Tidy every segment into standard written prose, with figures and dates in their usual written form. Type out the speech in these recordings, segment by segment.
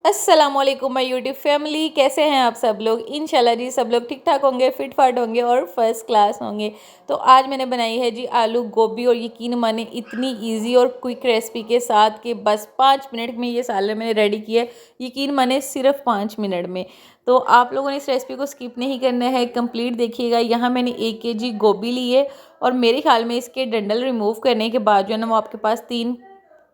अस्सलामुअलैकुम my YouTube family, कैसे हैं आप सब लोग। इंशाल्लाह जी सब लोग ठीक ठाक होंगे, फिट फाट होंगे और फर्स्ट क्लास होंगे। तो आज मैंने बनाई है जी आलू गोभी, और यकीन माने इतनी इजी और क्विक रेसिपी के साथ कि बस 5 मिनट में ये सालन मैंने रेडी किया है। यकीन माने सिर्फ 5 मिनट में। तो आप लोगों ने इस रेसिपी को स्किप नहीं करना है, कंप्लीट देखिएगा। यहाँ मैंने 1 kg गोभी ली है, और मेरे ख्याल में इसके डंडल रिमूव करने के बाद जो है ना, वो आपके पास 3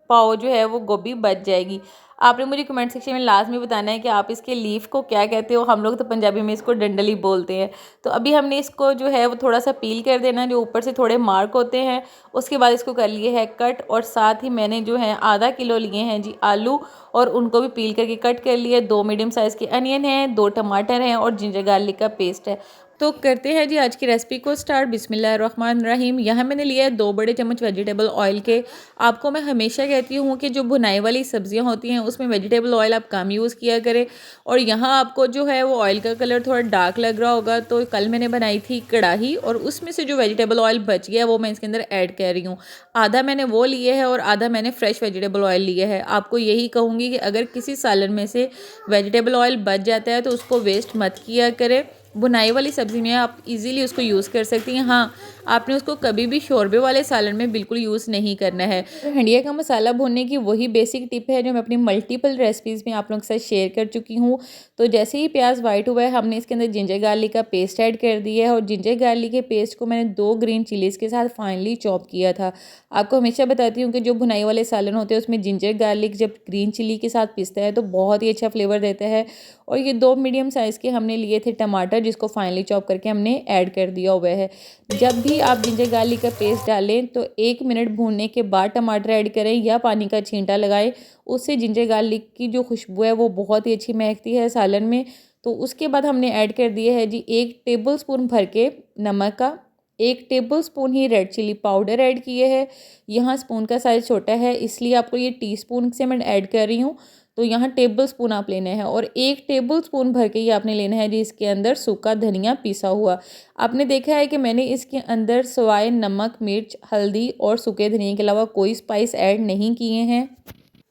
पाव जो है वो गोभी बच जाएगी। आपने मुझे कमेंट सेक्शन में लाजमी बताना है कि आप इसके लीफ को क्या कहते हो। हम लोग तो पंजाबी में इसको डंडल ही बोलते हैं। तो अभी हमने इसको जो है वो थोड़ा सा पील कर देना, जो ऊपर से थोड़े मार्क होते हैं। उसके बाद इसको कर लिए है कट, और साथ ही मैंने जो है आधा किलो लिए हैं जी आलू, और उनको भी पील करके कट कर लिए। 2 मीडियम साइज़ के अनियन हैं, 2 टमाटर हैं, और जिंजर गार्लिक का पेस्ट है। तो करते हैं जी आज की रेसिपी को स्टार्ट। बिस्मिल्लाहिर्रहमानिर्रहीम। यहाँ मैंने लिया है 2 बड़े चम्मच वेजिटेबल ऑयल के। आपको मैं हमेशा कहती हूँ कि जो भुनाई वाली सब्जियाँ होती हैं उसमें वेजिटेबल ऑयल आप कम यूज़ किया करें। और यहाँ आपको जो है वो ऑयल का कलर थोड़ा डार्क लग रहा होगा, तो कल मैंने बनाई थी कढ़ाई, और उसमें से जो वेजिटेबल ऑयल बच गया वो मैं इसके अंदर ऐड कर रही हूँ। आधा मैंने वो लिए है, और आधा मैंने फ्रेश वेजिटेबल ऑयल लिया है। आपको यही कहूँगी कि अगर किसी सालन में से वेजिटेबल ऑयल बच जाता है तो उसको वेस्ट मत किया करें। बुनाई वाली सब्ज़ी में आप इजीली उसको यूज़ कर सकती हैं। हाँ, आपने उसको कभी भी शोरबे वाले सालन में बिल्कुल यूज़ नहीं करना है। हंडिया का मसाला भूनने की वही बेसिक टिप है जो मैं अपनी मल्टीपल रेसिपीज़ में आप लोगों के साथ शेयर कर चुकी हूँ। तो जैसे ही प्याज वाइट हुआ है, हमने इसके अंदर जिंजर गार्लिक का पेस्ट ऐड कर दिया है, और जिंजर गार्लिक के पेस्ट को मैंने 2 ग्रीन चिलीज़ के साथ फाइनली चॉप किया था। आपको हमेशा बताती हूँ कि जो भुनाई वाले सालन होते हैं उसमें जिंजर गार्लिक जब ग्रीन चिली के साथ पिसता है तो बहुत ही अच्छा फ्लेवर देता है। और ये 2 मीडियम साइज़ के हमने लिए थे टमाटर, जिसको फाइनली चॉप करके हमने ऐड कर दिया हुआ है। जब भी आप जिंजर गार्लिक का पेस्ट डालें तो 1 मिनट भूनने के बाद टमाटर ऐड करें, या पानी का छींटा लगाएं। उससे जिंजर गार्लिक की जो खुशबू है वो बहुत ही अच्छी महकती है सालन में। तो उसके बाद हमने ऐड कर दिया है जी 1 टेबल स्पून भर के नमक का, 1 टेबल स्पून ही रेड चिली पाउडर ऐड किए है। यहाँ स्पून का साइज़ छोटा है इसलिए आपको ये टीस्पून से मैं ऐड कर रही हूँ। तो यहाँ टेबल स्पून आप लेने हैं, और 1 टेबल स्पून भर के ये आपने लेना है जी इसके अंदर सूखा धनिया पिसा हुआ। आपने देखा है कि मैंने इसके अंदर सवाए नमक, मिर्च, हल्दी और सूखे धनिया के अलावा कोई स्पाइस ऐड नहीं किए हैं।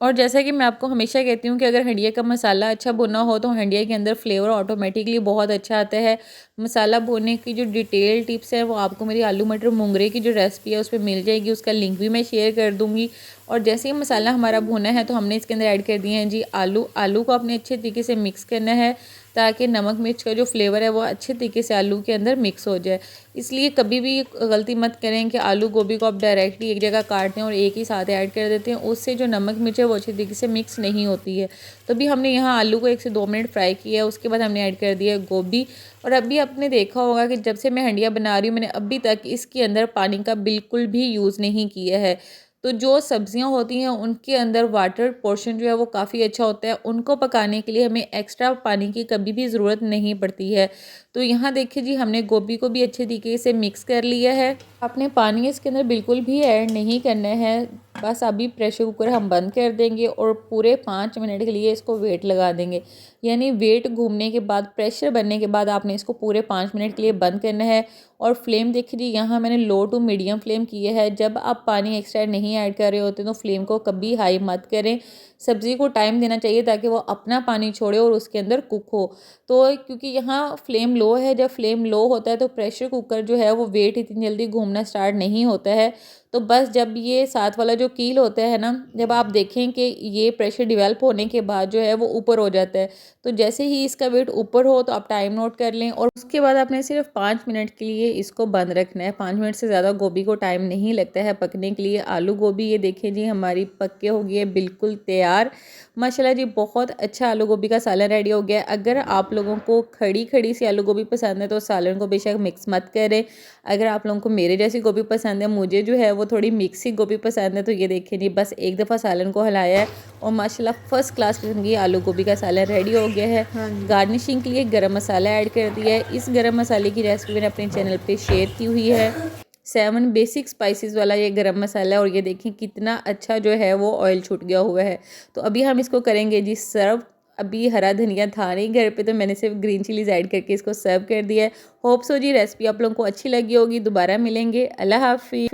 और जैसा कि मैं आपको हमेशा कहती हूँ कि अगर हंडिया का मसाला अच्छा भुना हो तो हंडिया के अंदर फ्लेवर ऑटोमेटिकली बहुत अच्छा आता है। मसाला भुनने की जो डिटेल टिप्स है वो आपको मेरी आलू मटर मुंगरे की जो रेसिपी है उसमें मिल जाएगी, उसका लिंक भी मैं शेयर कर दूँगी। और जैसे ही मसाला हमारा भुना है तो हमने इसके अंदर ऐड कर दिए हैं जी आलू। आलू को अपने अच्छे तरीके से मिक्स करना है, ताकि नमक मिर्च का जो फ्लेवर है वो अच्छे तरीके से आलू के अंदर मिक्स हो जाए। इसलिए कभी भी गलती मत करें कि आलू गोभी को आप डायरेक्टली एक जगह काटते हैं और एक ही साथ ऐड कर देते हैं, उससे जो नमक मिर्च है वो अच्छे तरीके से मिक्स नहीं होती है। तो अभी हमने यहाँ आलू को 1 से 2 मिनट फ्राई किया है, उसके बाद हमने ऐड कर दिया गोभी। और अभी आपने देखा होगा कि जब से मैं हंडिया बना रही हूँ मैंने अभी तक इसके अंदर पानी का बिल्कुल भी यूज़ नहीं किया है। तो जो सब्जियां होती हैं उनके अंदर वाटर पोर्शन जो है वो काफ़ी अच्छा होता है, उनको पकाने के लिए हमें एक्स्ट्रा पानी की कभी भी ज़रूरत नहीं पड़ती है। तो यहाँ देखिए जी हमने गोभी को भी अच्छे तरीके से मिक्स कर लिया है। आपने पानी इसके अंदर बिल्कुल भी ऐड नहीं करना है। बस अभी प्रेशर कुकर हम बंद कर देंगे और पूरे 5 मिनट के लिए इसको वेट लगा देंगे। यानी वेट घूमने के बाद, प्रेशर बनने के बाद आपने इसको पूरे 5 मिनट के लिए बंद करना है। और फ्लेम देखिए जी यहाँ मैंने लो टू मीडियम फ्लेम की है। जब आप पानी एक्स्ट्रा नहीं ऐड कर रहे होते तो फ्लेम को कभी हाई मत करें। सब्ज़ी को टाइम देना चाहिए ताकि वो अपना पानी छोड़े और उसके अंदर कुक हो। तो क्योंकि यहाँ फ्लेम लो है, जब फ्लेम लो होता है तो प्रेशर कुकर जो है वो वेट इतनी जल्दी घूमना स्टार्ट नहीं होता है। तो बस जब ये साथ वाला जो कील होता है ना, जब आप देखें कि ये प्रेशर डिवेल्प होने के बाद जो है वो ऊपर हो जाता है, तो जैसे ही इसका वेट ऊपर हो तो आप टाइम नोट कर लें। और उसके बाद आपने सिर्फ 5 मिनट के लिए इसको बंद रखना है। 5 मिनट से ज़्यादा गोभी को टाइम नहीं लगता है पकने के लिए। आलू गोभी ये देखें जी हमारी पक के हो गई है बिल्कुल तैयार। माशाल्लाह जी बहुत अच्छा आलू गोभी का सालन रेडी हो गया है। अगर आप लोगों को खड़ी खड़ी सी आलू गोभी पसंद है तो सालन को बेशक मिक्स मत करें। अगर आप लोगों को मेरे जैसी गोभी पसंद है, मुझे जो है वो थोड़ी मिक्सी गोभी पसंद है, तो ये देखिए जी बस एक दफ़ा सालन को हिलाया है और माशाल्लाह फर्स्ट क्लास किस्म की आलू गोभी का सालन रेडी हो गया है। गार्निशिंग के लिए गरम मसाला ऐड कर दिया है। इस गरम मसाले की रेसिपी मैंने अपने चैनल पे शेयर की हुई है। 7 बेसिक स्पाइसेस वाला ये गरम मसाला है, और ये देखें कितना अच्छा जो है वो ऑयल छूट गया हुआ है। तो अभी हम इसको करेंगे जी सर्व। अभी हरा धनिया था नहीं घर पे, तो मैंने सिर्फ ग्रीन चिलीज ऐड करके इसको सर्व कर दिया है। होप सो जी रेसिपी आप लोगों को अच्छी लगी होगी। दोबारा मिलेंगे। अल्लाह हाफिज़।